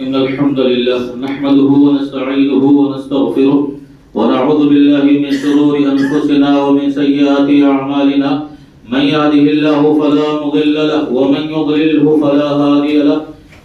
إن الحمد لله نحمده ونستعينه ونستغفره ونعوذ بالله من شرور أنفسنا ومن سيئات أعمالنا من يهده الله فلا مضل له ومن يضلله فلا هادي له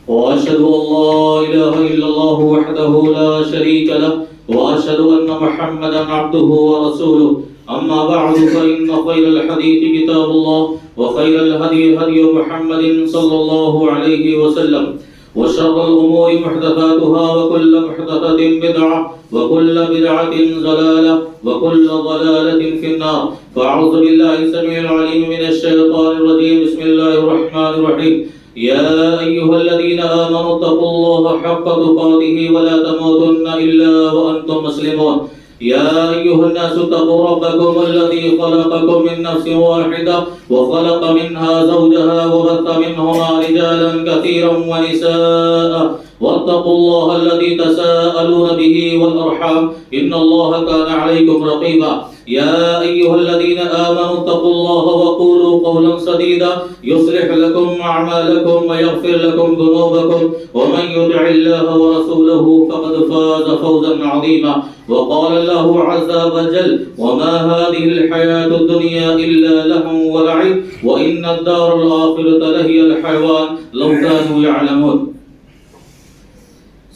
وأشهد أن لا إله إلا الله وحده لا شريك له وأشهد أن محمدا عبده ورسوله أما بعد فإن خير الحديث كتاب الله وخير الهدي هدي محمد صلى الله عليه وسلم وشر الأمور محدثاتها وكل محدثة بدعة وكل بدعة ضلالة وكل ضلالة في النار فأعوذ بالله السميع العليم من الشيطان الرجيم بسم الله الرحمن الرحيم يا أيها الذين آمنوا اتقوا الله حق تقاته ولا تموتن إلا وأنتم مسلمون يا أيها الناس اتقوا ربكم الذي خلقكم من نفس واحدة وخلق منها زوجها وبث منهما رجالا كثيرا ونساء واتقوا الله الذي تساءلون به والأرحام إن الله كان عليكم رقيبا يا أيها الذين آمنوا اتقوا الله وقولوا قولا سديدا يصلح لكم أعمالكم ويغفر لكم ذنوبكم ومن يطع الله ورسوله فقد فاز فوزا عظيما وقال الله عز وجل وما هذه الحياة الدنيا إلا لهو ولعب وإن الدار الآخرة لهي الحيوان لو كانوا يعلمون.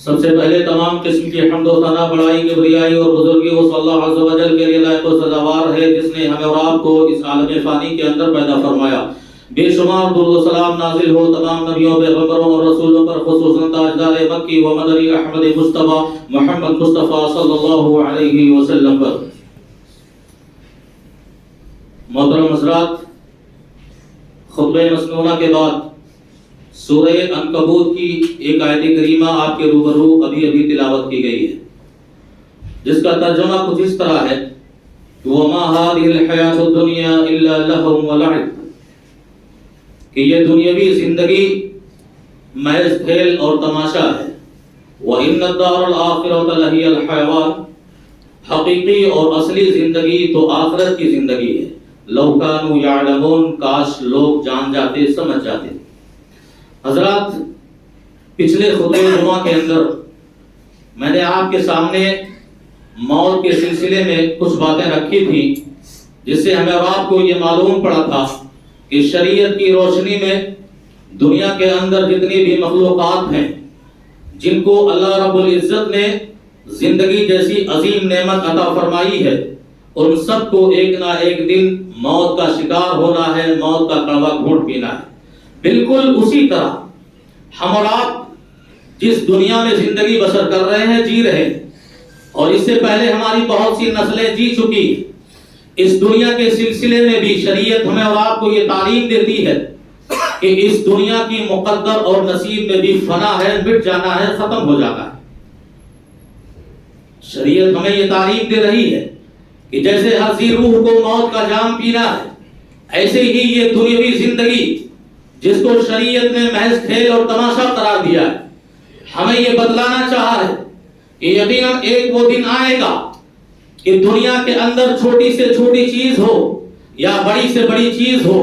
سب سے پہلے تمام قسم کی حمد و ثنا بڑائی کبریائی اور بزرگی اس اللہ عز و جل کے لیے لائق و سزاوار ہے جس نے ہمیں اور آپ کو اس عالم فانی کے اندر پیدا فرمایا. بے شمار درود و سلام نازل ہو تمام نبیوں پیغمبروں اور رسولوں پر خصوصاً تاجدار مکی و مدنی احمد مصطفیٰ محمد مصطفیٰ صلی اللہ علیہ وسلم پر. محترم حضرات، خطبہ مسنونہ کے بعد سورہ عنکبوت کی ایک آیت کریمہ آپ کے روبرو ابھی تلاوت کی گئی ہے، جس کا ترجمہ کچھ اس طرح ہے وَمَا هَٰذِهِ الْحَيَاةُ الدُّنْيَا إِلَّا لَهْوٌ وَلَعِبٌ، کہ یہ دنیاوی زندگی محض کھیل اور تماشا ہے. وَإِنَّ الدَّارَ الْآخِرَةَ لَهِيَ الْحَيَوَانُ، حقیقی اور اصلی زندگی تو آخرت کی زندگی ہے. لَوْ كَانُوا يَعْلَمُونَ، کاش لوگ جان جاتے سمجھ جاتے. حضرات، پچھلے خطبہ جمعہ کے اندر میں نے آپ کے سامنے موت کے سلسلے میں کچھ باتیں رکھی تھی، جس سے ہمیں اور آپ کو یہ معلوم پڑا تھا کہ شریعت کی روشنی میں دنیا کے اندر جتنی بھی مخلوقات ہیں جن کو اللہ رب العزت نے زندگی جیسی عظیم نعمت عطا فرمائی ہے، ان سب کو ایک نہ ایک دن موت کا شکار ہونا ہے، موت کا کڑوا گھونٹ پینا ہے. بالکل اسی طرح ہم اور آپ جس دنیا میں زندگی بسر کر رہے ہیں، جی رہے ہیں، اور اس سے پہلے ہماری بہت سی نسلیں جی چکی. اس دنیا کے سلسلے میں بھی شریعت ہمیں اور آپ کو یہ تعلیم دیتی ہے کہ اس دنیا کی مقدر اور نصیب میں بھی فنا ہے، مٹ جانا ہے، ختم ہو جانا ہے. شریعت ہمیں یہ تعلیم دے رہی ہے کہ جیسے ہر ذی روح کو موت کا جام پینا ہے، ایسے ہی یہ دنیاوی زندگی جس کو شریعت نے محض کھیل اور تماشا قرار دیا ہے، ہمیں یہ بتلانا چاہا ہے کہ یقیناً ایک وہ دن آئے گا کہ دنیا کے اندر چھوٹی سے چھوٹی چیز ہو یا بڑی سے بڑی چیز ہو،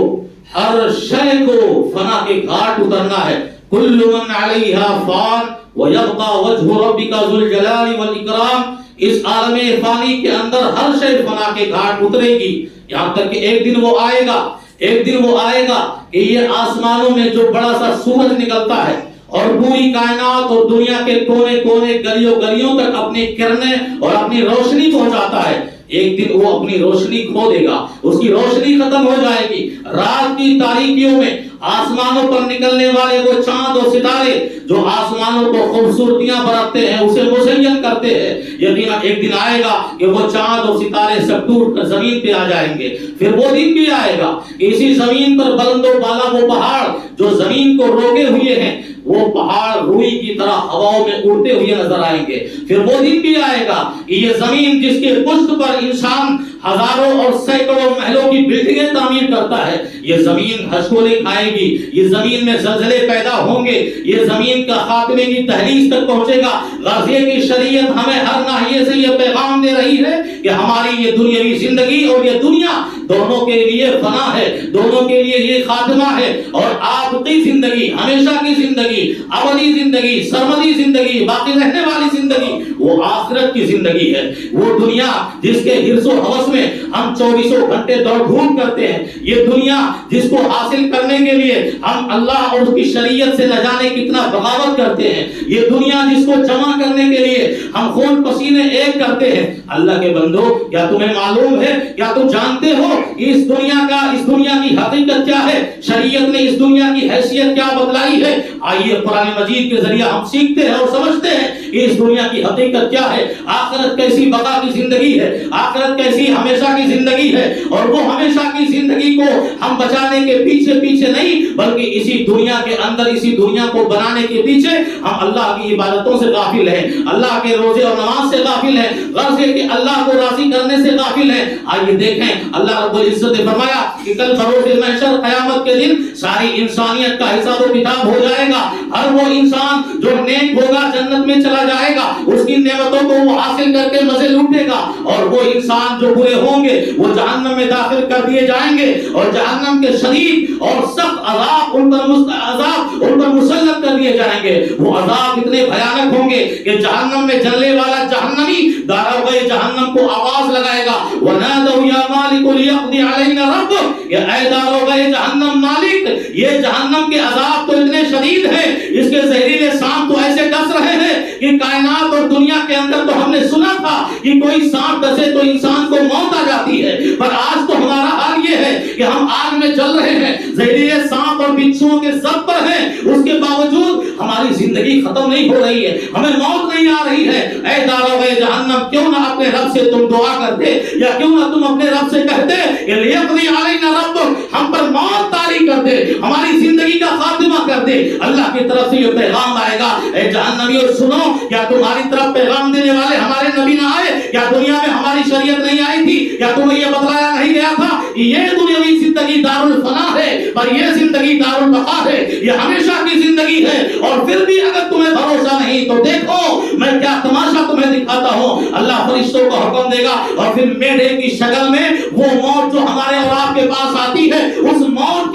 ہر شے کو فنا کے گھاٹ اترنا ہے. کل من علیہا فان ویبقى وجہ ربک ذو الجلال والاکرام. اس عالم فانی کے اندر ہر شے فنا کے گھاٹ اترے گی، یہاں تک کہ ایک دن وہ آئے گا کہ یہ آسمانوں میں جو بڑا سا سورج نکلتا ہے اور پوری کائنات اور دنیا کے کونے کونے گلیوں تک اپنی کرنیں اور اپنی روشنی پہنچاتا ہے، ایک دن وہ اپنی روشنی کھو دے گا، اس کی روشنی ختم ہو جائے گی. رات کی تاریکیوں میں آسمانوں پر نکلنے والے وہ چاند اور ستارے جو آسمانوں کو خوبصورتیاں برتتے ہیں، اسے مزین کرتے ہیں، یقینا ایک دن آئے گا کہ وہ چاند اور ستارے سب ٹوٹ کر زمین پہ آ جائیں گے. پھر وہ دن بھی آئے گا کہ اسی زمین پر بلند و بالا وہ پہاڑ جو زمین کو روکے ہوئے ہیں، وہ پہاڑ روئی کی طرح ہواؤں میں اڑتے ہوئے نظر آئیں گے. پھر وہ دن بھی آئے گا کہ یہ زمین جس کے پشت پر انسان ہزاروں اور سینکڑوں محلوں کی بلڈنگیں تعمیر کرتا ہے، یہ زمین ہچکولے کھائے گی، یہ زمین میں زلزلے پیدا ہوں گے، یہ زمین کا خاتمے کی تہلیز تک پہنچے گا. غازیہ کی شریعت ہمیں ہر ناحیے سے یہ پیغام دے رہی ہے کہ ہماری یہ دنیاوی زندگی اور یہ دنیا دونوں کے لیے فنا ہے، دونوں کے لیے یہ خاتمہ ہے، اور آپ کی زندگی، ہمیشہ کی زندگی، ابدی زندگی، سرمدی زندگی، باقی رہنے والی زندگی، وہ آخرت کی زندگی ہے۔ وہ دنیا جس کے حرص و ہوس میں ہم 24 گھنٹے دوڑ دھوپ کرتے ہیں، یہ دنیا جس کو حاصل کرنے کے لیے ہم اللہ اور اس کی شریعت سے نہ جانے کتنا بغاوت کرتے ہیں، یہ دنیا جس کو جمع کرنے کے لیے ہم خون پسینے ایک کرتے ہیں۔ اللہ کے بندو، کیا تمہیں معلوم ہے، کیا تم جانتے ہو اس دنیا کی حقیقت کیا ہے؟ شریعت نے اس دنیا کی حیثیت کیا بتلائی ہے؟ آئیے قرآن مجید کے ذریعے ہم سیکھتے ہیں اور سمجھتے ہیں کہ اس دنیا کی حقیقت کیا ہے، آخرت کیسی بقا کی زندگی ہے، آخرت کیسی ہمیشہ کی زندگی ہے، اور وہ ہمیشہ کی زندگی کو ہم بچانے کے پیچھے نہیں بلکہ اسی دنیا کے اندر، اسی دنیا کو بنانے کے پیچھے ہم اللہ کی عبادتوں سے غافل ہیں، اللہ کے روزے اور نماز سے غافل ہیں، غرض ہے کہ اللہ کو راضی کرنے سے غافل ہیں۔ آئیے دیکھیں، اللہ رب العزت نے فرمایا کہ کل بروز محشر قیامت کے دن ساری انسانیت کا حساب و کتاب ہو جائے گا۔ ہر وہ انسان جو نیک ہوگا جنت میں چلا جائے گا، اس کی نعمتوں کو وہ حاصل کر کے مزے لوٹے گا، اور وہ انسان جو برے ہوں گے وہ جہنم میں داخل کر دیے جائیں گے، اور جہنم کے شدید اور سخت عذاب ان پر مسلط کر دیے جائیں گے۔ وہ عذاب اتنے بھیانک ہوں گے کہ جہنم میں جلنے والا جہنمی داروغہ جہنم کو آواز لگائے گا، وَنَادَوْا يَا مَالِكُ لِيَقْضِ عَلَيْنَا رَبُّكَ، کہ اے داروغہ جہنم مالک، یہ جہنم کے عذاب تو اتنے شدید ہیں، اس کے زہریلے سانپ تو ایسے ڈس رہے ہیں کہ کائنات اور دنیا کے اندر تو ہم نے سنا تھا کہ کوئی سانپ ڈسے تو انسان کو موت آ جاتی ہے، پر آج تو ہمارا حال یہ ہے کہ ہم آگ میں جل رہے ہیں، زہریلے سانپ اور بچھوؤں کے سب پر ہیں، اس کے باوجود ہماری زندگی ختم نہیں ہو رہی ہے، ہمیں موت نہیں آ رہی ہے۔ اے داروغہ جہنم، کیوں نہ اپنے رب سے تم دعا کرتے، یا کیوں نہ تم اپنے رب سے کہتے کہ لیقضی علینا ربک، ہم پر موت طاری کر دے، ہماری زندگی کا خاتمہ کر دے۔ اللہ کی طرف سے یہ پیغام آئے گا، اے جہنمیوں سنو، کیا تمہاری طرف پیغام دینے والے ہمارے نبی نہ آئے؟ کیا دنیا میں ہماری شریعت نہیں آئی تھی؟ کیا تمہیں یہ بتلایا نہیں گیا تھا کہ یہ دنیاوی زندگی دار الفنا ہے، پر یہ زندگی دار البقا ہے، یہ ہمیشہ کی زندگی ہے؟ اور پھر بھی اگر تمہیں بھروسہ نہیں تو دیکھو میں کیا تماشا تمہیں دکھاتا ہوں۔ اللہ فرشتوں کو حکم دے گا، اور پھر میڈے کی شکل میں وہ موت جو ہمارے اور آپ کے پاس آتی ہے، اس موت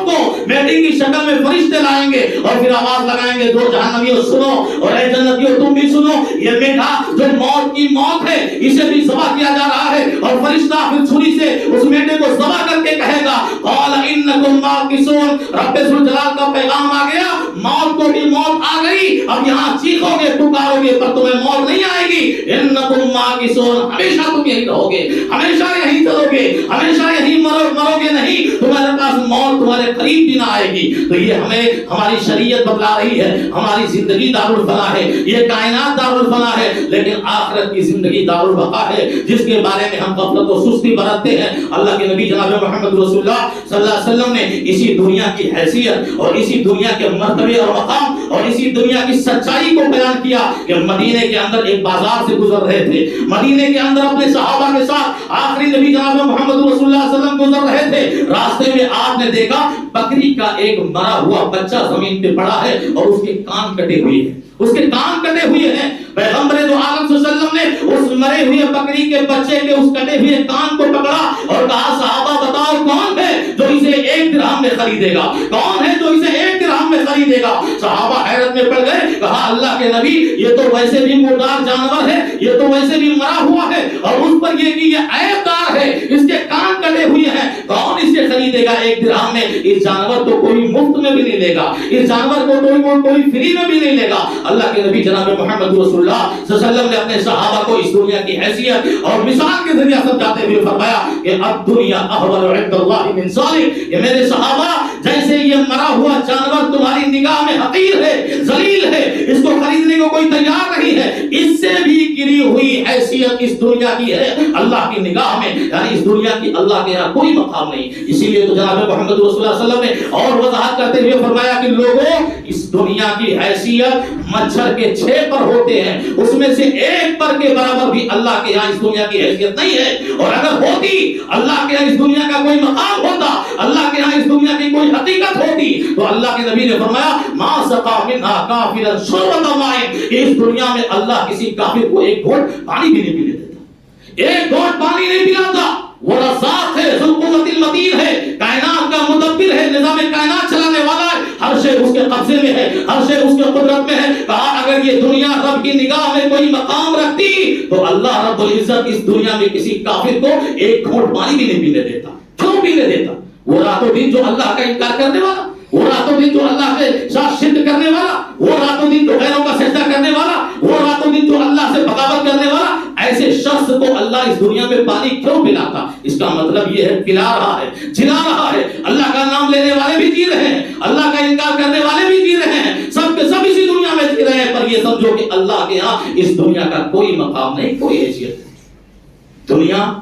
کو میڈے کی شکل میں فرشتے لائیں گے، اور پھر آواز لگائیں گے، جو جہنمیوں سنو، اور اے جنتیوں تم بھی سنو، یہ میڈا جو موت کی موت ہے، اسے بھی ذبح کیا جا رہا ہے، اور فرشتہ پھر چھری سے اس میڈے کو ذبح کر کے کہے گا، قال انکم ماکثون، رب ذوالجلال کا پیغام آ گیا، موت کو بھی موت آ گئی، اب یہاں چیخو گے پکارو گے پر تمہیں موت نہیں آئے گی، انکم ماکثون، ہمیشہ تم یہی رہو گے، ہمیشہ یہی چلو گے، ہمیشہ یہی مرو گے نہیں، تمہارے پاس موت تمہارے قریب بھی نہ آئے گی۔ تو یہ ہمیں ہماری شریعت بتلا رہی ہے، ہماری زندگی دار الفنا ہے، یہ کائنات دار الفنا ہے، لیکن آخرت کی زندگی دار البقا ہے، جس کے بارے میں ہم غفلت و سستی برتتے ہیں۔ اللہ کے نبی جناب محمد رسول اللہ صلی اللہ علیہ وسلم نے اسی دنیا کی حیثیت اور اسی دنیا کے مرتبے اور مقام اور اسی دنیا کی سچائی کو بیان کیا کہ مدینے کے اندر ایک بازار سے گزر رہے تھے، مدینے کے اندر اپنے صحابہ کے ساتھ آخری نبی جناب محمد رسول اللہ صلی اللہ علیہ وسلم گزر رہے تھے، راستے میں آپ نے دیکھا بکری کا ایک مرا ہوا بچہ زمین پہ پڑا ہے، اور اس کے کان کٹے ہوئے ہیں، اس کے کان کٹے ہوئے ہیں۔ پیغمبر دو عالم صلی اللہ علیہ وسلم نے اس مرے ہوئے بکری کے بچے کے اس کٹے ہوئے کان کو پکڑا اور کہا، صحابہ بتاؤ کون ہے جو اسے 1 درہم میں خریدے گا، کون ہے جو اسے 1 درہم میں خریدے گا؟ صحابہ حیرت میں پڑ گئے، کہا اللہ کے نبی یہ تو ویسے بھی مردار جانور ہے، یہ تو ویسے بھی مرا ہوا ہے، اور اس پر یہ کہ یہ عیب دار ہے، اس کے کان کٹے ہوئے ہیں، کون اسے خریدے گا 1 درہم میں؟ اس جانور کو کوئی مفت میں بھی نہیں لے گا، اس جانور کو کوئی فری میں بھی نہیں لے گا۔ اللہ کے نبی جناب محمد رسول اللہ صلی اللہ علیہ وسلم نے اپنے صحابہ کو اس دنیا کی حیثیت اور مثال کے ذریعے سمجھاتے ہوئے فرمایا کہ اب دنیا احول عند اللہ من صالح، کہ میرے صحابہ جیسے یہ مرا ہوا جانور تمہاری نگاہ میں حقیر ہے، ذلیل ہے، اس کو خریدنے کو کوئی تیار نہیں ہے، اس سے بھی گری ہوئی حیثیت اس دنیا کی ہے اللہ کی نگاہ میں، یعنی اس دنیا کی اللہ کے یہاں کوئی مقام نہیں۔ اسی لیے تو جناب محمد رسول اللہ صلی اللہ علیہ وسلم نے اور وضاحت کرتے ہوئے فرمایا کہ لوگوں اس دنیا کی حیثیت مچھر کے 6 پر ہوتے ہیں، اس میں سے 1 پر کے برابر بھی اللہ کے یہاں اس دنیا کی حیثیت نہیں ہے، اور اگر ہوتی اللہ کے یہاں اس دنیا کا کوئی مقام ہوتا، اللہ کے یہاں اس دنیا کی کوئی حقیقت ہوتی، تو اللہ کے نبی نے فرمایا ما سقا منها کافرا شربۃ ماء، اس دنیا میں اللہ کسی کافر کو 1 گھونٹ پانی بھی نہیں پلانے دیتا، 1 گھونٹ پانی نہیں پلاتا۔ وہ رزاق ہے، ذو القوت المتین ہے، کائنات کا مدبر ہے، نظام کائنات چلانے والا ہے، ہر شے اس کے قبضے میں ہے، ہر شے اس کے قدرت میں ہے. کہا اگر یہ دنیا رب کی نگاہ میں کوئی مقام رکھتی تو اللہ رب العزت اس دنیا میں کسی کافر کو ایک گھونٹ پانی بھی نہیں پینے دیتا. کیوں پینے دیتا؟ وہ راتوں دن جو اللہ کا انکار کرنے والا، وہ راتوں دن جو اللہ کے ساتھ شرک کرنے والا، وہ راتوں دن جو غیروں کا سجدہ کرنے والا، وہ راتوں دن جو اللہ سے بغاوت کرنے والا، ایسے شخص کو اللہ اس دنیا میں پانی کیوں پلاتا؟ اس کا مطلب یہ ہے پلا رہا ہے، جلا رہا ہے. اللہ کا نام لینے والے بھی جی رہے ہیں، اللہ کا انکار کرنے والے بھی جی رہے ہیں، سب کے سب اسی دنیا میں جی رہے ہیں، پر یہ سمجھو کہ اللہ کے ہاں اس دنیا کا کوئی مقام نہیں، کوئی حیثیت نہیں. دنیا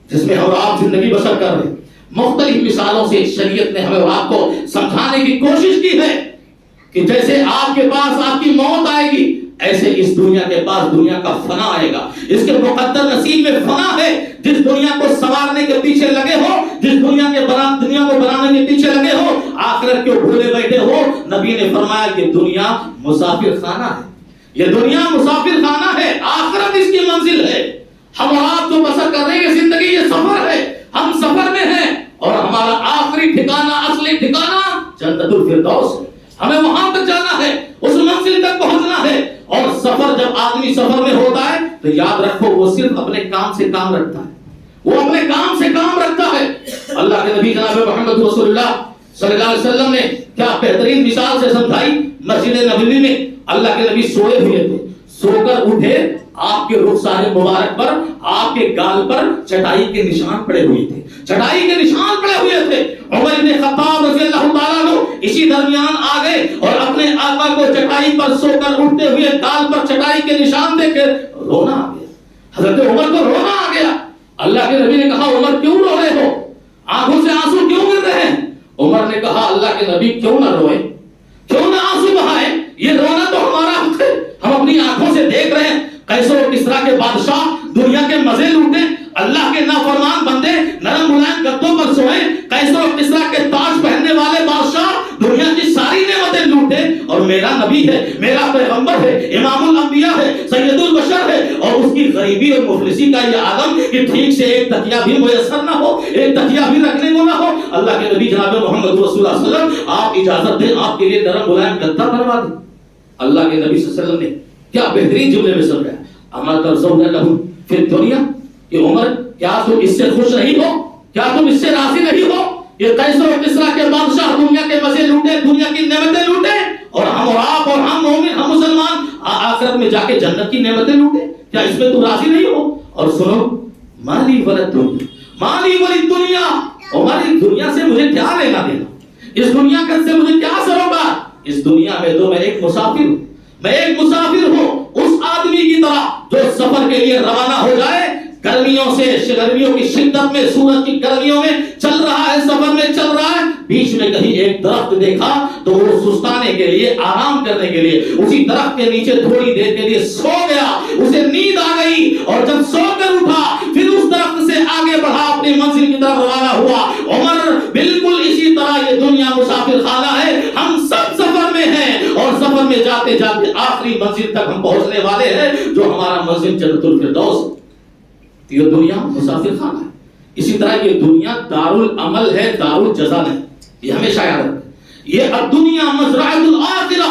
جس میں ہم آپ زندگی بسر کر رہے ہیں، مختلف مثالوں سے شریعت نے ہمیں آپ کو سمجھانے کی کوشش کی ہے کہ جیسے آپ کے پاس آپ کی موت آئے گی، ایسے اس دنیا کے پاس دنیا کا فنا آئے گا. اس کے مقدر نصیب میں فنا ہے. جس دنیا کو سنوارنے کے پیچھے لگے ہو، جس دنیا کو بنانے کے پیچھے لگے ہو، آخرت کے بھولے بیٹھے ہو. نبی نے فرمایا کہ دنیا مسافر خانہ ہے، یہ دنیا مسافر خانہ ہے، آخرت اس کی منزل ہے. ہم آپ جو بسر کر رہے ہیں زندگی، یہ سفر ہے، ہم سفر میں ہیں اور ہمارا آخری ٹھکانہ، اصلی ٹھکانہ جنت الفردوس ہے. ہمیں وہاں تک جانا ہے، اس منزل تک پہنچنا ہے. اور سفر جب آدمی سفر میں ہوتا ہے تو یاد رکھو وہ صرف اپنے کام سے کام رکھتا ہے، وہ اپنے کام سے کام رکھتا ہے. اللہ کے نبی جناب محمد رسول اللہ صلی اللہ علیہ وسلم نے کیا بہترین مثال سے سمجھائی. مسجد نبوی میں اللہ کے نبی سوئے ہوئے تھے، سو کر اٹھے، آپ کے رخسار مبارک پر، آپ کے گال پر چٹائی کے نشان پڑے ہوئے تھے، چٹائی کے نشان پڑے ہوئے تھے. عمر بن خطاب رضی اللہ تعالیٰ عنہ اسی درمیان آ گئے اور اپنے آقا کو چٹائی پر سو کر اٹھتے ہوئے گال پر چٹائی کے نشان دیکھ کر رونا آ گیا. حضرت عمر کو رونا آ گیا. اللہ کے نبی نے کہا عمر کیوں رو رہے ہو، آنکھوں سے آنسو کیوں گر رہے ہیں؟ عمر نے کہا اللہ کے نبی کیوں نہ روئے، کیوں نہ آنسو بہائے، یہ رونا تو ہمارا حق ہے. ہم اپنی آنکھوں سے دیکھ رہے ہیں قیصر و کسریٰ کے بادشاہ دنیا کے مزے لوٹے، اللہ کے نافرمان بندے نرم ملائم گدوں پر سوئے. قیصر و کسریٰ کے تاج پہننے والے بادشاہ دنیا کی ساری نعمتیں لوٹے، اور میرا نبی ہے، میرا پیغمبر ہے، امام الانبیاء ہے، سید البشر ہے، اور اس کی غریبی اور مفلسی کا یہ عالم کہ ٹھیک سے ایک تکیہ بھی میسر نہ ہو، ایک تکیہ بھی رکھنے کو نہ ہو. اللہ کے نبی جناب محمد رسول اللہ صلی اللہ علیہ وسلم آپ اجازت دیں آپ کے لیے نرم ملائم گدا بنوا دیں. اللہ کے نبی صلی اللہ علیہ وسلم نے کیا بہترین جملے میں سمجھایا. اما ترضون لهم فی الدنیا، کہ عمر کیا تم اس سے خوش نہیں ہو، کیا تم اس سے راضی نہیں ہو؟ یہ قیصر و کسریٰ کے بادشاہ دنیا کے مزے لوٹے، دنیا کی نعمتیں لوٹے، اور ہم اور آپ اور ہم مومن، ہم مسلمان آخرت میں جا کے جنت کی نعمتیں لوٹے. کیا اس میں تم راضی نہیں ہو؟ اور سنو، مالی ولد دنیا، مالی ولد دنیا، عمر اس دنیا سے مجھے کیا لینا دینا، اس دنیا سے مجھے کیا سروکار؟ اس دنیا میں تو میں ایک مسافر ہوں، میں ایک مسافر ہوں. اس آدمی کی طرح جو سفر کے لیے روانہ ہو جائے، گرمیوں سے، گرمیوں کی شدت میں، سورج کی گرمیوں میں چل رہا ہے، سفر میں چل رہا ہے، بیچ میں کہیں ایک درخت دیکھا تو وہ سستانے کے لیے، آرام کرنے کے لیے اسی درخت کے نیچے تھوڑی دیر کے لیے سو گیا. اسے نیند آ گئی اور جب سو کر اٹھا پھر اس درخت سے آگے بڑھا، اپنی منزل کی طرف روانہ ہوا. عمر بالکل اسی طرح یہ دنیا مسافر خانہ ہے، ہم سب سفر میں ہیں اور سفر میں جاتے جاتے آخری منزل تک ہم پہنچنے والے ہیں جو ہمارا منزل جنت الفردوس. یہ دنیا مسافر خانہ ہے. اسی طرح یہ دنیا دار العمل ہے، دار الجزا نہیں. یہ ہمیشہ یاد رکھیں. یہ الدنیا مزرعۃ الآخرہ.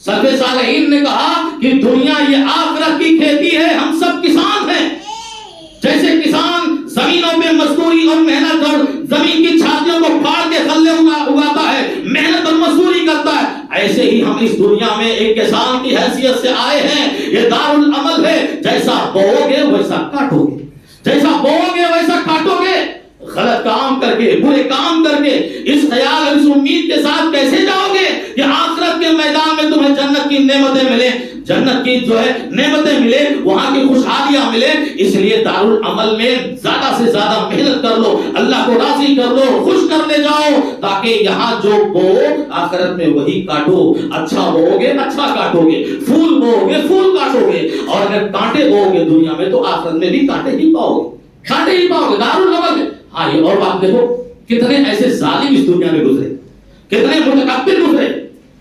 سلف صالحین نے کہا کہ دنیا یہ آخرت کی کھیتی ہے، ہم سب کسان ہیں. جیسے کسان زمینوں پہ مزدوری اور محنت اور زمین کی چھاتیوں کو پھاڑ کے غلے اگاتا ہے، محنت اور مزدوری کرتا ہے، ایسے ہی ہم اس دنیا میں ایک کسان کی حیثیت سے آئے ہیں. یہ دار العمل ہے، جیسا بوؤ گے ویسا کاٹو گے، جیسا بوؤ گے ویسا کاٹو گے. غلط کام کر کے، برے کام کر کے، اس خیال اور اس امید کے ساتھ کیسے جاؤ گے کہ آخرت کے میدان میں تمہیں جنت کی نعمتیں ملیں، جنت کی جو ہے نعمتیں ملے، وہاں کی خوشحالیاں ملے. اس لیے دار العمل میں زیادہ سے زیادہ محنت کر لو، اللہ کو راضی کر لو، خوش کر لے جاؤ، تاکہ یہاں جو بو آخرت میں وہی کاٹو. اچھا بو گے اچھا کاٹو گے، پھول بو گے پھول کاٹو گے، اور اگر کانٹے بو گے دنیا میں تو آخرت میں بھی کانٹے ہی پاؤ گے، کانٹے ہی پاؤ گے. دار العمل. ہاں یہ اور بات دیکھو، کتنے ایسے ظالم اس دنیا میں گزرے، کتنے متکبر گزرے،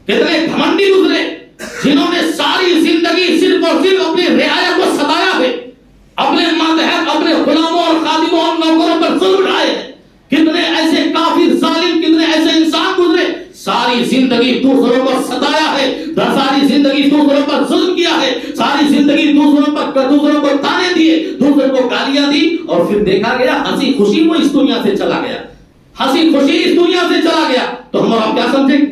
کتنے گھمنڈی گزرے، جنہوں نے ساری زندگی صرف اور صرف اپنی رعایا کو ستایا ہے، اپنے ماتحت اپنے غلاموں اور خادموں اور نوکروں پر ظلم ڈھائے ہیں. کتنے ایسے کافر ظالم، کتنے ایسے انسان گزرے، ساری زندگی دوسروں کو ستایا ہے، ساری زندگی دوسروں پر ظلم کیا ہے، ساری زندگی دوسروں کو تانے دیے، دوسروں کو گالیاں دی، اور پھر دیکھا گیا ہنسی خوشی وہ اس دنیا سے چلا گیا، ہنسی خوشی اس دنیا سے چلا گیا. تو ہم اور آپ کیا سمجھیں؟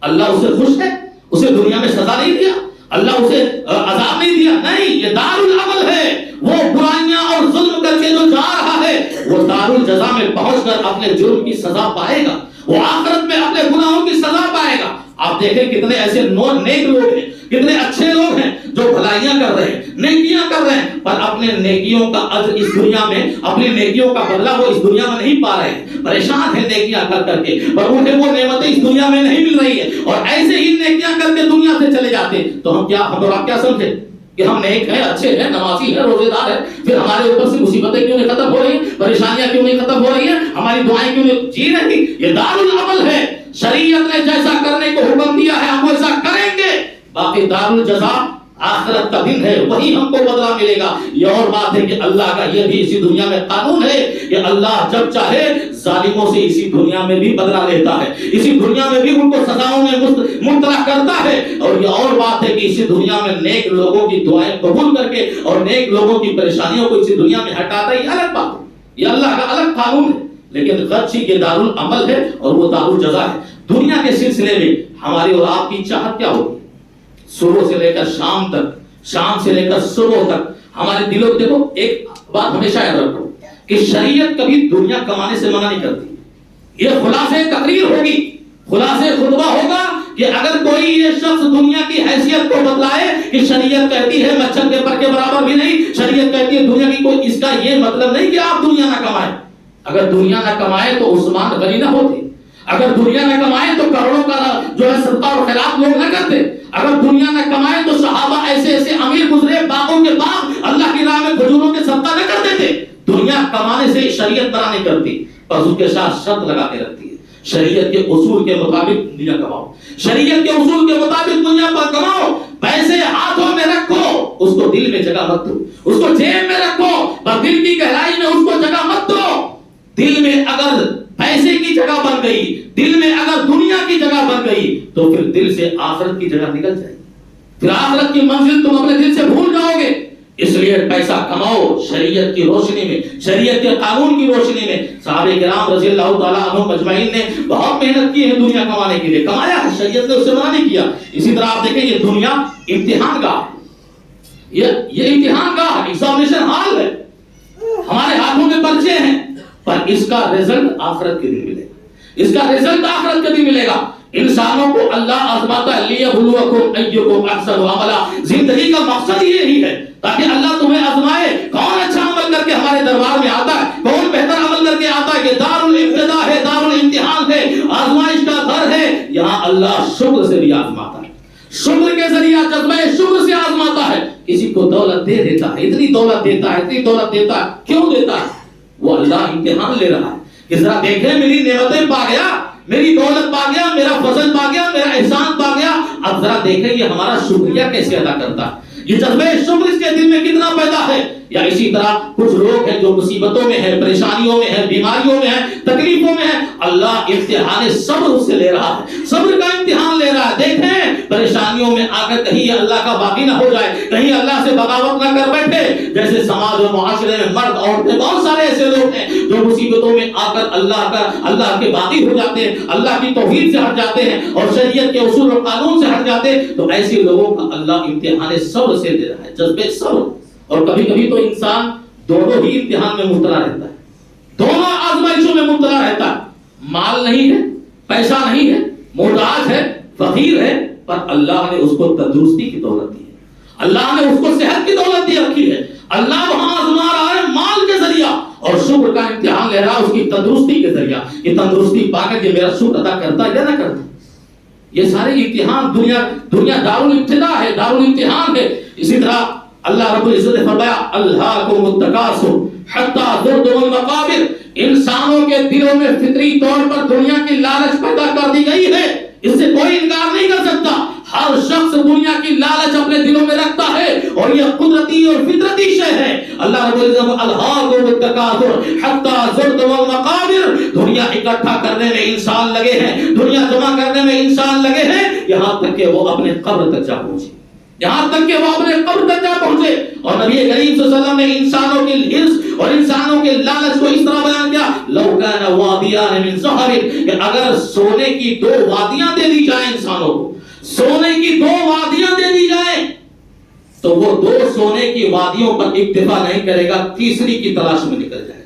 اللہ اسے خوش ہے، اسے دنیا میں سزا نہیں دیا، اللہ اسے عذاب نہیں دیا. نہیں، یہ دار العمل ہے. وہ برائیاں اور ظلم کر کے جو جا رہا ہے وہ دار الجزا میں پہنچ کر اپنے جرم کی سزا پائے گا، وہ آخرت میں اپنے گناہوں کی سزا پائے گا. آپ دیکھیں کتنے ایسے نیک لوگ ہیں، کتنے اچھے لوگ ہیں جو بھلائیاں کر رہے ہیں، نیکیاں کر رہے ہیں، پر اپنے نیکیوں کا اجر اس دنیا میں، اپنی نیکیوں کا بدلہ وہ اس دنیا میں نہیں پا رہے ہیں. پریشان ہیں نیکیاں کر کر کے، پر انہیں وہ نعمتیں اس دنیا میں نہیں مل رہی ہیں، اور ایسے ہی نیکیاں کر کے دنیا سے چلے جاتے ہیں. تو ہم اور آپ کیا سمجھیں کہ ہم نیک ہیں، اچھے ہیں، نمازی ہیں، روزے دار ہیں، پھر ہمارے اوپر سے مصیبتیں کیوں نہیں ختم ہو رہی ہیں، پریشانیاں کیوں نہیں ختم ہو رہی ہیں، ہماری دعائیں کیوں نہیں جی رہی؟ یہ دار العمل ہے. شریعت نے جیسا کرنے کو حکم دیا ہے ہم ویسا کریں گے. باقی دار الجزا آخرت کا دن ہے، وہی ہم کو بدلہ ملے گا. یہ اور بات ہے کہ اللہ کا یہ بھی اسی دنیا میں قانون ہے کہ اللہ جب چاہے ظالموں سے اسی دنیا میں بھی بدلہ لیتا ہے، اسی دنیا میں بھی ان کو سزاؤں میں مبتلا کرتا ہے. اور یہ اور بات ہے کہ اسی دنیا میں نیک لوگوں کی دعائیں قبول کر کے اور نیک لوگوں کی پریشانیوں کو اسی دنیا میں ہٹاتا ہے. یہ الگ بات ہے، یہ اللہ کا الگ قانون ہے. لیکن غچی کے دار العمل ہے اور وہ دار الجزا ہے. دنیا کے سلسلے میں ہماری اور آپ کی چاہت کیا ہوگی؟ صبح سے لے کر شام تک، شام سے لے کر صبح تک ہمارے دلوں. دیکھو ایک بات ہمیشہ یاد رکھو کہ شریعت کبھی دنیا کمانے سے منع نہیں کرتی. یہ خلاصے تقریر ہوگی، خلاصے خطبہ ہوگا کہ اگر کوئی یہ شخص دنیا کی حیثیت کو بتلائے کہ شریعت کہتی ہے مچھر کے پر کے برابر بھی نہیں، شریعت کہتی ہے دنیا کی کوئی، اس کا یہ مطلب نہیں کہ آپ دنیا نہ کمائیں. اگر دنیا نہ کمائے تو عثمان غنی نہ ہوتے، اگر دنیا نہ کمائے تو کروڑوں کا جو ہے صدقہ اور خیرات لوگ نہ کرتے، اگر دنیا نہ کمائے تو صحابہ ایسے ایسے امیر گزرے، باغوں کے باغ اللہ کی راہ میں کھجوروں کے صدقہ نہ کرتے تھے. دنیا کمانے سے شریعت منع نہیں کرتی، پر اس کے ساتھ شرط لگا کے رکھتی ہے. شریعت کے اصول کے مطابق دنیا کماؤ، شریعت کے اصول کے مطابق دنیا پر کماؤ. پیسے ہاتھوں میں رکھو، اس کو دل میں جگہ مت دو، اس کو جیب میں رکھو، پر دل کی گہرائی میں اس کو جگہ مت دو. دل میں اگر پیسے کی جگہ بن گئی، دل میں اگر دنیا کی جگہ بن گئی تو پھر دل سے آخرت کی جگہ نکل جائے گی، پھر آخرت کی منزل تم اپنے دل سے بھول جاؤ گے. اس لیے پیسہ کماؤ شریعت کی روشنی میں، شریعت کے قانون کی روشنی میں. صحابہ کرام رضی اللہ تعالیٰ عنہم اجمعین نے بہت محنت کی ہے دنیا کمانے کے لیے، کمایا ہے، شریعت نے اسے منع نہیں کیا. اسی طرح آپ دیکھیں یہ دنیا امتحان گاہ ہے، یہ امتحان گاہ ہے، ایگزامینیشن ہال ہے. ہمارے ہاتھوں میں پرچے ہیں، پر اس کا رزلٹ آخرت کے دن ملے گا، اس کا رزلٹ آخرت کے دن ملے گا. انسانوں کو اللہ آزماتا ہے لیبلوکم ایکم احسن عملا. زندگی کا مقصد یہی ہے تاکہ اللہ تمہیں آزمائے کون اچھا عمل کر کے ہمارے دربار میں آتا ہے، کون بہتر عمل کر کے آتا ہے. کہ دار الابتلاء ہے، دار الامتحان ہے، آزمائش کا گھر ہے. یہاں اللہ شکر سے بھی آزماتا ہے، شکر کے ذریعہ جذبہ شکر سے آزماتا ہے. کسی کو دولت دے دیتا ہے، اتنی دولت دیتا ہے، اتنی دولت دیتا ہے. کیوں دیتا ہے؟ وہ اللہ امتحان لے رہا ہے کہ ذرا دیکھیں میری نعمتیں پا گیا، میری دولت پا گیا، میرا فضل پا گیا، میرا احسان پا گیا، اب ذرا دیکھیں یہ ہمارا شکریہ کیسے ادا کرتا ہے، یہ جذبہ شکر اس کے دل میں کتنا پیدا ہے. یا اسی طرح کچھ لوگ ہیں جو مصیبتوں میں ہیں، پریشانیوں میں ہیں، بیماریوں میں ہیں، تکلیفوں میں ہیں، اللہ امتحان صبر اس سے لے رہا ہے، صبر کا امتحان لے رہا ہے. دیکھیں پریشانیوں میں آ کر کہیں اللہ کا باقی نہ ہو جائے، کہیں اللہ سے بغاوت نہ کر بیٹھے. جیسے سماج اور معاشرے میں مرد عورتیں بہت سارے ایسے لوگ ہیں جو مصیبتوں میں آ کر اللہ کے باقی ہو جاتے ہیں، اللہ کی توحید سے ہٹ جاتے ہیں اور شریعت کے اصول اور قانون سے ہٹ جاتے ہیں. تو ایسے لوگوں کا اللہ امتحان صبر سے دے رہا ہے، جذبے صبر. اور کبھی کبھی تو انسان دونوں ہی امتحان میں مبتلا رہتا ہے، دونوں آزمائشوں میں مبتلا رہتا ہے. مال نہیں ہے، پیسہ نہیں ہے، محتاج ہے، فقیر ہے، پر اللہ نے اس کو تندرستی کی دولت دی ہے، اللہ نے اس کو صحت کی دولت دی رکھی ہے. اللہ وہاں آزما رہا ہے مال کے ذریعہ اور شکر کا امتحان لے رہا ہے اس کی تندرستی کے ذریعہ. یہ تندرستی پا کر کے میرا شکر ادا کرتا ہے یا نہ کرتا. یہ سارے امتحان دنیا دار الابتلاء ہے، دار الامتحان ہے. اسی طرح اللہ رب العزت نے فرمایا الہاکم التکاثر حتی زرتم المقابر. انسانوں کے دلوں میں فطری طور پر دنیا کی لالچ پیدا کر دی گئی ہے، اس سے کوئی انکار نہیں کر سکتا. ہر شخص دنیا کی لالچ اپنے دلوں میں رکھتا ہے اور یہ قدرتی اور فطرتی شے ہے. اللہ رب العزت الہاکم التکاثر حتی زرتم المقابر. دنیا اکٹھا کرنے میں انسان لگے ہیں, دنیا جمع کرنے میں انسان لگے ہیں, یہاں تک کہ وہ اپنے قبر تک جا پہنچے, یہاں تک کہ وہ اپنے قبر تک جا پہنچے. اور نبی کریم صلی اللہ علیہ وسلم نے انسانوں کی حرص اور انسانوں کے لالچ کو اس طرح بیان کیا, لو کان وادیان من ذہب, کہ اگر سونے کی 2 وادیاں دے دی جائیں انسانوں کو, سونے کی 2 وادیاں دے دی جائیں, تو وہ 2 سونے کی وادیوں پر اکتفا نہیں کرے گا, تیسری کی تلاش میں نکل جائے گا,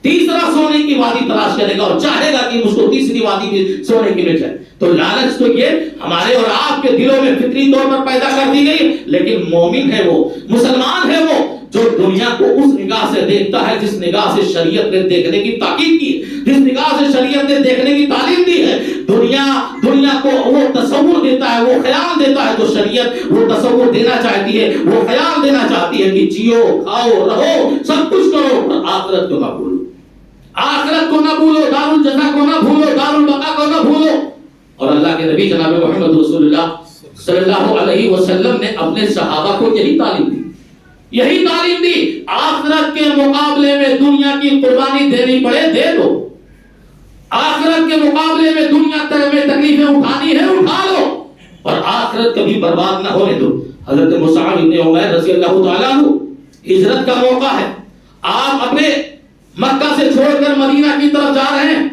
تیسرا سونے کی وادی تلاش کرے گا اور چاہے گا کہ مجھ کو تیسری وادی بھی سونے کی مل جائے. تو لالچ تو یہ ہمارے اور آپ کے دلوں میں فطری طور پر پیدا کر دی گئی, لیکن مومن ہے وہ, مسلمان ہے وہ جو دنیا کو اس نگاہ سے دیکھتا ہے جس نگاہ سے شریعت نے دیکھنے کی تاکید کی, جس نگاہ سے شریعت نے دیکھنے کی تعلیم دی ہے. دنیا کو وہ تصور دیتا ہے, وہ خیال دیتا ہے جو شریعت وہ تصور دینا چاہتی ہے, وہ خیال دینا چاہتی ہے کہ جیو کھاؤ رہو سب کچھ کرو پر آخرت کو نہ بھولو, آخرت کو نہ بھولو, دار الجزا کو نہ بھولو, دار البقا کو نہ بھولو. اور اللہ کے نبی جناب محمد رسول اللہ صلی اللہ علیہ وسلم نے اپنے صحابہ کو یہی تعلیم دی, یہی تعلیم دی. آخرت کے مقابلے میں دنیا کی قربانی دینی پڑے دے دو, آخرت کے مقابلے میں دنیا میں تکلیفیں اٹھانی ہے اٹھا لو, اور آخرت کبھی برباد نہ ہونے دو. حضرت مصعب بن عمیر رضی اللہ تعالیٰ عنہ, ہجرت کا موقع ہے, آپ اپنے مکہ سے چھوڑ کر مدینہ کی طرف جا رہے ہیں.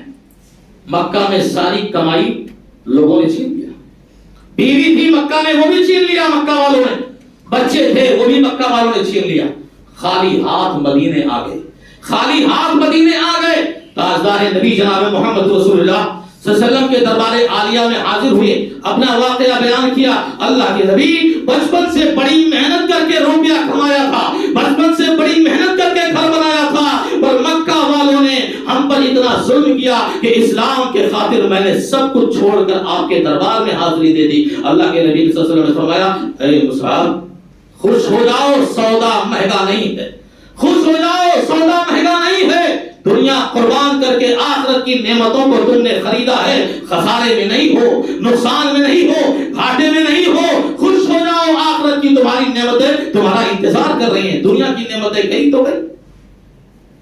مکہ میں ساری کمائی لوگوں نے چھین لیا, بیوی تھی مکہ میں وہ بھی چھین لیا مکہ والوں نے, بچے تھے وہ بھی مکہ والوں نے چھین لیا. خالی ہاتھ مدینے آ گئے, خالی ہاتھ مدینے آ گئے. تاجدار نبی جناب محمد رسول اللہ صلی اللہ علیہ وسلم کے دربار عالیہ میں حاضر ہوئے, اپنا واقعہ بیان کیا. اللہ کے نبی بچپن سے بڑی محنت کر کے روپیہ کمایا تھا, بچپن سے بڑی محنت کر کے گھر بنایا تھا, پر مکہ والوں نے ہم پر اتنا ظلم کیا کہ اسلام کے خاطر میں نے سب کچھ چھوڑ کر آپ کے دربار میں حاضری دے دی. اللہ کے نبی صلی اللہ علیہ وسلم نے فرمایا, اے مصعب خوش ہو جاؤ, سودا مہنگا نہیں ہے, خوش ہو جاؤ, سودا مہنگا نہیں ہے. دنیا قربان کر کے آخرت کی نعمتوں کو تم نے خریدا ہے, خسارے میں نہیں ہو, نقصان میں نہیں ہو, گھاٹے میں نہیں ہو. خوش ہو جاؤ, آخرت کی تمہاری نعمتیں تمہارا انتظار کر رہی ہیں, دنیا کی نعمتیں گئی تو گئی.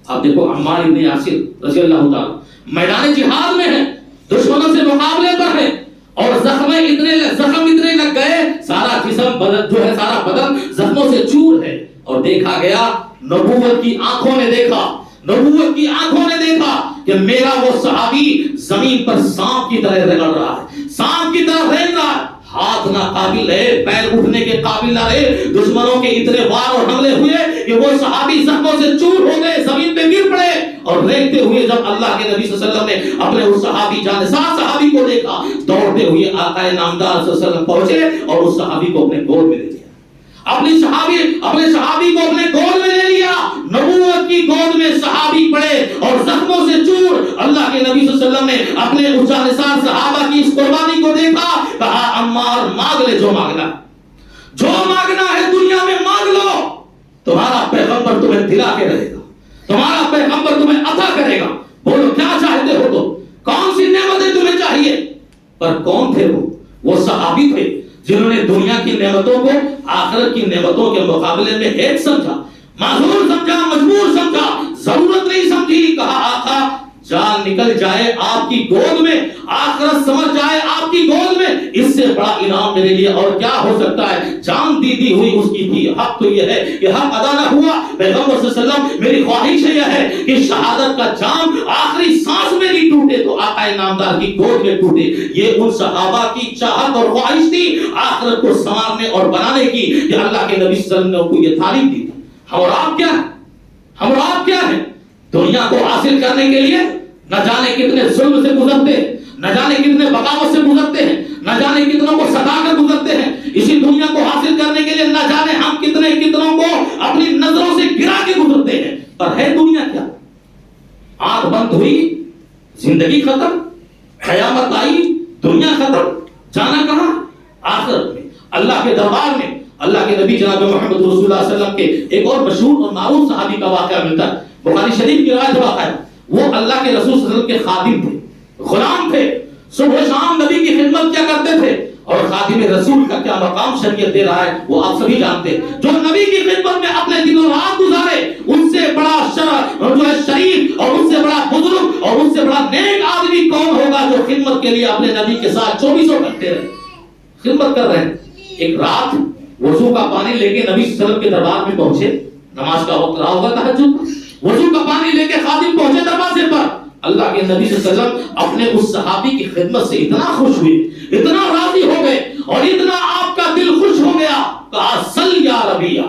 آپ دیکھو عمار بن یاسر رضی اللہ تعالیٰ میدان جہاد میں ہیں, دشمنوں سے مقابلے پر ہیں, اور زخم اتنے لگ گئے, سارا جسم بدن جو ہے سارا بدن زخموں سے چور ہے. اور دیکھا گیا, نبوت کی آنکھوں نے دیکھا, نبوت کی آنکھوں نے دیکھا کہ میرا وہ صحابی زمین پر سانپ کی طرح رگڑ رہا ہے, سانپ کی طرح رینگ رہا ہے, ہاتھ نہ قابل ہے, پیر اٹھنے کے قابل نہ رہے. دشمنوں کے اتنے وار اور حملے ہوئے کہ وہ صحابی زخموں سے چور ہو گئے, زمین پہ گر پڑے. اور رینگتے ہوئے جب اللہ کے نبی صلی اللہ علیہ وسلم نے اپنے اس صحابی جانسار صحابی کو دیکھا, دوڑتے ہوئے آقا نامدار صلی اللہ علیہ وسلم پہنچے اور اس صحابی کو اپنے گود میں لے لیا, اپنے صحابی کو اپنے گود میں لے لیا. نبوت کی گود میں صحابی پڑے اور زخموں سے چور. اللہ کے نبی صلی اللہ علیہ وسلم نے اپنے اس جانسار صحابہ کی اس قربانی کو دیکھا, کہا عمار مانگ لے جو مانگنا ہے دنیا میں مانگ لو, تمہارا پیغمبر تمہیں دلا کے رہے گا, تمہارا پیغمبر تمہیں عطا کرے گا. بولو کیا چاہتے ہو, تو کون سی نعمتیں تمہیں چاہیے. پر کون تھے وہ صحابی تھے جنہوں نے دنیا کی نعمتوں کو آخرت کی نعمتوں کے مقابلے میں ہیچ سمجھا, معذور سمجھا, مجبور سمجھا, ضرورت نہیں سمجھی. کہا آقا جان نکل جائے آپ کی گود میں, آخرت سمجھ جائے آپ کی گود میں, اس سے بڑا انعام میرے لیے اور کیا ہو سکتا ہے. جان دی ہوئی اس کی تھی, حق تو یہ ہے کہ حق ادا نہ ہوا. پیغمبر صلی اللہ علیہ وسلم میری خواہش یہ ہے کہ شہادت کا جام آخری سانس میں نہیں ٹوٹے تو آقا نامدار کی گود میں ٹوٹے. یہ ان صحابہ کی چاہت اور خواہش تھی آخرت کو سنوارنے اور بنانے کی, کہ اللہ کے نبی صلی اللہ علیہ وسلم نے کو یہ تعلیم دی تھی. ہم اور آپ کیا ہیں, دنیا کو حاصل کرنے کے لیے نہ جانے کتنے ظلم سے گزرتے ہیں, نہ جانے کتنے بغاوت سے گزرتے ہیں, نہ جانے کتنوں کو ستا کر گزرتے ہیں. اسی دنیا کو حاصل کرنے کے لیے نہ جانے ہم کتنوں کو اپنی نظروں سے گرا کے گزرتے ہیں. پر ہے دنیا کیا, آنکھ بند ہوئی زندگی ختم, قیامت آئی دنیا ختم, جانا کہاں آخرت میں, اللہ کے دربار میں. اللہ کے نبی جناب محمد رسول اللہ صلی اللہ علیہ وسلم کے ایک اور مشہور اور معروف صحابی کا واقعہ ملتا ہے, بخاری شریف کی روایت واقع ہے. وہ اللہ کے رسول صلی اللہ علیہ وسلم کے خادم تھے, غلام تھے, صبح شام نبی کی خدمت کیا کرتے تھے, اور خادم رسول کا کیا مقام شریعت دے رہا ہے وہ آپ سبھی جانتے ہیں۔ جو نبی کی خدمت میں اپنے دن و رات گزارے، ان سے بڑا جو ہے شریف اور ان سے بڑا بزرگ اور ان سے بڑا نیک آدمی کون ہوگا جو خدمت کے لیے اپنے نبی کے ساتھ 24 گھنٹے خدمت کر رہے ہیں۔ ایک رات وضو کا پانی لے کے نبی صلی اللہ علیہ وسلم کے دربار میں پہنچے، نماز کا وقت رہا ہوگا تہجد، وضو کا پانی لے کے خادم پہنچے دروازے پر، اللہ کے نبی صلی اللہ علیہ وسلم اپنے اس صحابی کی خدمت سے اتنا خوش ہوئے، اتنا راضی ہو گئے اور اتنا آپ کا دل خوش ہو گیا، کہا سل یا ربیہ،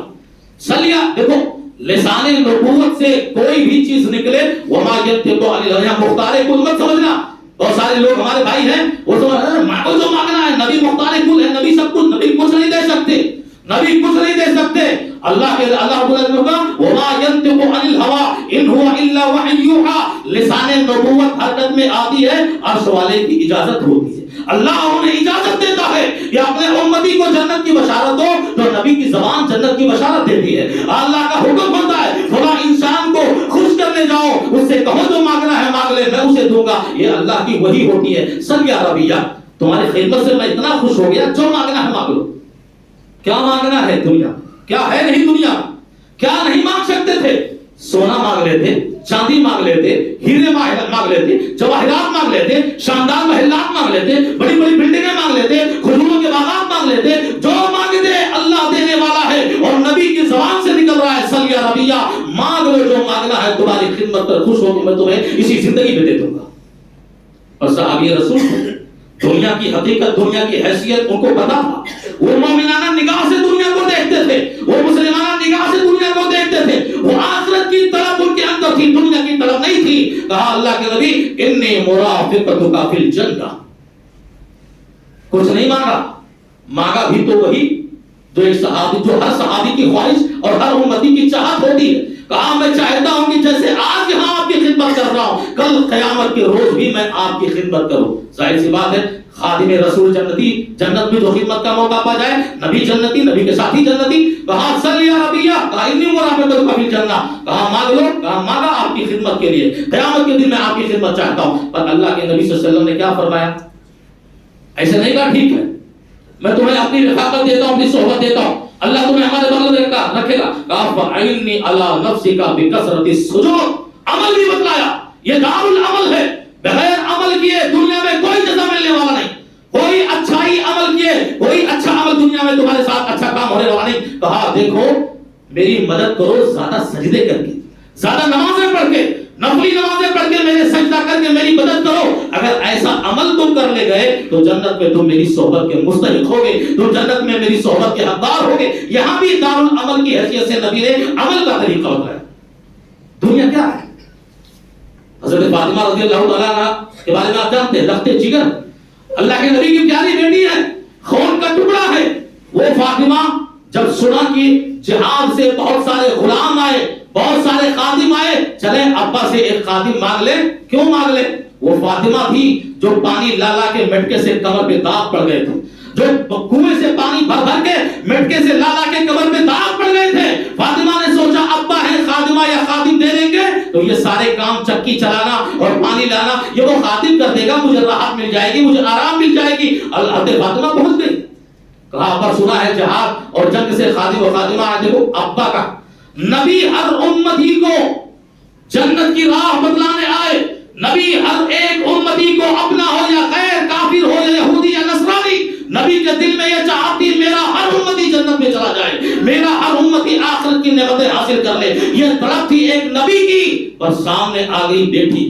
سل یا، دیکھو لسان نبوت سے کوئی بھی چیز نکلے، وما ینطق عن الہوى، مختار کل مت سمجھنا۔ بہت سارے لوگ ہمارے بھائی ہیں وہ جو مانگنا ہے، نبی مختار کل ہے، نبی سب کچھ، نبی کچھ نہیں دے سکتے، نبی کچھ نہیں دے سکتے۔ اللہ کے اللہ رب العالمین کا وما ينطق عن الهوى ان هو الا وحی یوحى، لسان نبوت حرکت میں آتی ہے، عرش والے کی اجازت ہوتی ہے، اللہ انہیں اجازت دیتا ہے کہ اپنے امتی کو جنت کی بشارت دو، تو نبی کی زبان جنت کی بشارت دیتی ہے، اللہ کا حکم بنتا ہے فلاں انسان کو خوش کرنے جاؤ، اس سے کہو جو مانگنا ہے مانگ لے، میں اسے دوں گا، یہ اللہ کی وحی ہوتی ہے۔ سل یا ربیہ، تمہاری خدمت سے میں اتنا خوش ہو گیا، جو مانگنا ہے مانگ لو۔ کیا مانگنا ہے دنیا؟ کیا ہے نہیں دنیا؟ کیا نہیں مانگ سکتے تھے؟ سونا مانگ لیتے، چاندی مانگ لیتے، ہیرے مانگ لیتے، جواہرات مانگ لیتے، شاندار محلات مانگ لیتے، بڑی بڑی بلڈنگیں مانگ لیتے، کھجوروں کے باغات مانگ لیتے، جو مانگتے اللہ دینے والا ہے، اور نبی کی زبان سے نکل رہا ہے سل یا ربیہ، مانگ لو جو مانگنا ہے، تمہاری خدمت پر خوش ہو کے میں تمہیں اسی زندگی میں دے دوں گا۔ اور صحابی رسول دنیا کی حقیقت، دنیا کی حیثیت ان کو پتا تھا، وہ مومنانہ نگاہ سے دنیا کو دیکھتے تھے، وہ مسلمانہ نگاہ سے دنیا کو دیکھتے تھے، وہ آخرت کی طلب ان کے اندر تھی، دنیا کی طلب نہیں تھی۔ کہا اللہ کے نبی انی مرافقتک فی الجنہ، کچھ نہیں مانگا، مانگا بھی تو وہی جو ایک صحابی، جو ہر صحابی کی خواہش اور ہر امتی کی چاہت ہوتی ہے۔ کہا میں چاہتا ہوں کہ جیسے آج یہاں آپ کی خدمت کر رہا ہوں، کل قیامت کے روز بھی میں آپ کی خدمت کروں۔ ظاہر سی بات ہے خادم رسول جنتی، جنت میں جو خدمت کا موقع پا جائے، نبی جنتی، نبی کے ساتھی جنتی۔ کہا سل یا ربیہ، کہا انی مرافقتک فی الجنہ، کہا مانگ لو، کہا مانگا آپ کی خدمت کے لیے، قیامت کے دن میں آپ کی خدمت چاہتا ہوں۔ پر اللہ کے نبی صلی اللہ علیہ وسلم نے کیا فرمایا؟ ایسے نہیں کہا ٹھیک ہے میں تمہیں اپنی رفاقت دیتا ہوں، اپنی صحبت دیتا ہوں، اللہ تمہیں ہمارے بغل میں رکھے گا۔ کہا فَعِنِّي عَلَى نَفْسِكَ بِكَثْرَةِ السُّجُودِ، عمل بھی بتلایا، یہ دار العمل ہے، بغیر عمل کیے دنیا میں کوئی جزا ملنے والا نہیں، کوئی اچھائی عمل کیے، کوئی اچھا عمل دنیا میں تمہارے ساتھ اچھا کام ہونے والا نہیں۔ کہا دیکھو میری مدد کرو زیادہ سجدے کر کے، زیادہ نمازیں پڑھ کے، نفلی نمازیں پڑھ کے، میرے سجدہ کر کے میری مدد کرو۔ اگر ایسا عمل تم کر لے گئے تو جنت میں تم میری صحبت کے مستحق ہوگے، تم جنت میں میری صحبت کے حقدار ہوگے۔ یہاں بھی دار العمل کی حیثیت سے نبی نے عمل کا طریقہ بتایا۔ دنیا کیا ہے؟ حضرت فاطمہ رضی اللہ تعالیٰ عنہ کے بارے میں آپ جانتے ہیں، لخت جگر، اللہ کے نبی کی پیاری بیٹی ہے، خون کا ٹکڑا ہے۔ وہ فاطمہ جب سنا کہ جہاد سے بہت سارے غلام آئے، بہت سارے خادم آئے، چلے ابا سے ایک خادم مانگ لے۔ کیوں مانگ لے؟ وہ فاطمہ تھی جو پانی لا لا کے مٹکے سے کمر پہ داغ پڑ گئے تھے، جو کنویں سے پانی بھر بھر کے مٹکے سے لا لا کے کمر پہ داغ پڑ گئے تھے۔ فاطمہ نے سوچا ابا ہے خادمہ یا خادم دے دیں گے تو یہ سارے کام چکی چلانا اور پانی لانا یہ وہ خادم کر دے گا، مجھے راحت مل جائے گی، مجھے آرام مل جائے گی۔ حضرت فاطمہ پہنچ گئی، کہا ابا سنا ہے جہاد اور جنگ سے خادم و خادمہ آئے، دیکھو ابا کا نبی ہر امتی کو جنت کی راہ بتلانے آئے، نبی ہر ایک امتی کو اپنا ہو یا غیر، کافر ہو یا یہودی یا نصرانی، نبی کے دل میں یہ چاہتی میرا ہر امتی جنت میں چلا جائے، میرا ہر امتی آخرت کی نعمتیں حاصل کر لے، یہ طلب تھی ایک نبی کی۔ پر سامنے آ گئی بیٹی،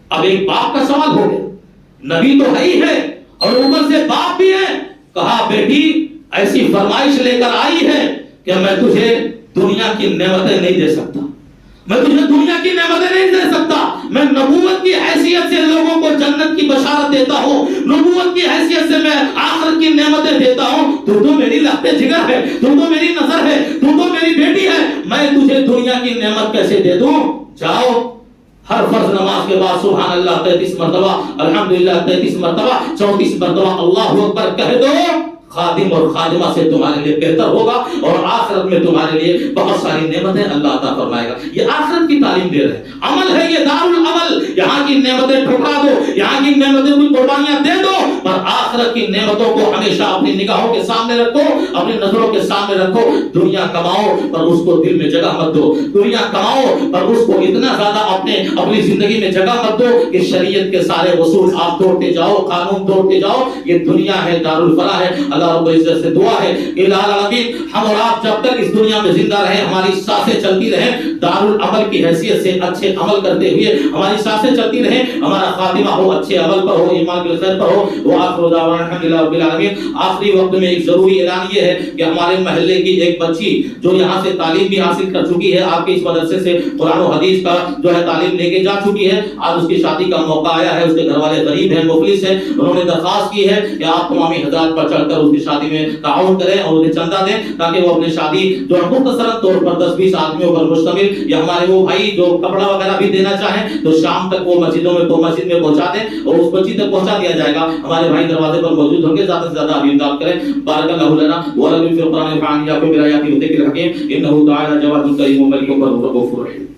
اب ایک باپ کا سوال ہو گیا، نبی تو ہے ہی ہے اور اوپر سے باپ بھی ہے۔ کہا بیٹی ایسی فرمائش لے کر آئی ہے کہ میں تجھے دنیا کی نعمتیں نہیں دے سکتا، میں تجھے دنیا کی نعمتیں نہیں دے سکتا، میں نبوت کی حیثیت سے لوگوں کو جنت کی بشارت دیتا ہوں، نبوت کی حیثیت سے میں آخرت کی نعمتیں دیتا ہوں، تو میری لخت جگر ہے، تو میری نظر ہے، تو میری بیٹی ہے، میں تجھے دنیا کی نعمت کیسے دے دوں؟ جاؤ ہر فرض نماز کے بعد سبحان اللہ 33 مرتبہ، الحمدللہ 33 مرتبہ، 34 مرتبہ اللہ اکبر کہہ دو، خادم اور خادمہ سے تمہارے لیے بہتر ہوگا اور آخرت میں تمہارے لیے بہت ساری نعمتیں اللہ عطا فرمائے گا۔ یہ آخرت کی تعلیم دے رہے ہیں، عمل ہے یہ دار العمل، یہاں کی نعمتیں ٹھکرا دو، یہاں کی نعمتیں کوئی قربانیاں دے دو، پر آخرت آخرت کی نعمتوں کو ہمیشہ اپنی نگاہوں کے سامنے رکھو، اپنی نظروں کے سامنے رکھو۔ دنیا کماؤ پر اس کو دل میں جگہ مت دو، دنیا کماؤ پر اس کو اتنا زیادہ اپنی زندگی میں جگہ مت دو کہ شریعت کے سارے اصول آپ توڑتے جاؤ، قانون توڑتے جاؤ۔ یہ دنیا ہے، دار الفلاح ہے۔ اللہ رب العزت سے دعا ہے الہ العالمین ہم اور آپ جب تک اس دنیا میں زندہ رہیں، ہماری سانسیں چلتی رہیں، دار العمل کی حیثیت سے اچھے عمل کرتے ہوئے ہماری سانسیں چلتی رہیں، ہمارا خاتمہ ہو اچھے عمل پر ہو، ایمان بالخیر پر ہو۔ وآخر دعوانا الحمدللہ رب العالمین۔ آخری وقت میں ایک ضروری اعلان یہ ہے کہ ہمارے محلے کی ایک بچی جو یہاں سے تعلیم بھی حاصل کر چکی ہے، آپ کے اس مدرسے سے قرآن و حدیث کا جو ہے تعلیم لے کے جا چکی ہے، آج اس کی شادی کا موقع آیا ہے، اس کے گھر والے غریب ہیں، مفلس ہیں، انہوں نے درخواست کی ہے کہ آپ تمامی حضرات پر چڑھ کر اس کی شادی میں تعاون کریں اور انہیں چندہ دیں تاکہ وہ اپنی شادی جو مختصراً طور پر 10-20 آدمیوں پر مشتمل، یا ہمارے وہ بھائی جو کپڑا وغیرہ بھی دینا چاہیں تو شام تک وہ مسجد میں پہنچا دیں اور اس بچی تک پہنچا دیا جائے گا۔ ہمارے بھائی دروازے پر موجود ہوں گے، زیادہ سے زیادہ ابھی امداد کریں۔ بارک اللہ لنا ولکم فی القرآن العظیم وفی الآیات والذکر الحکیم انہ تعالی جواد کریم ملک غفور رحیم۔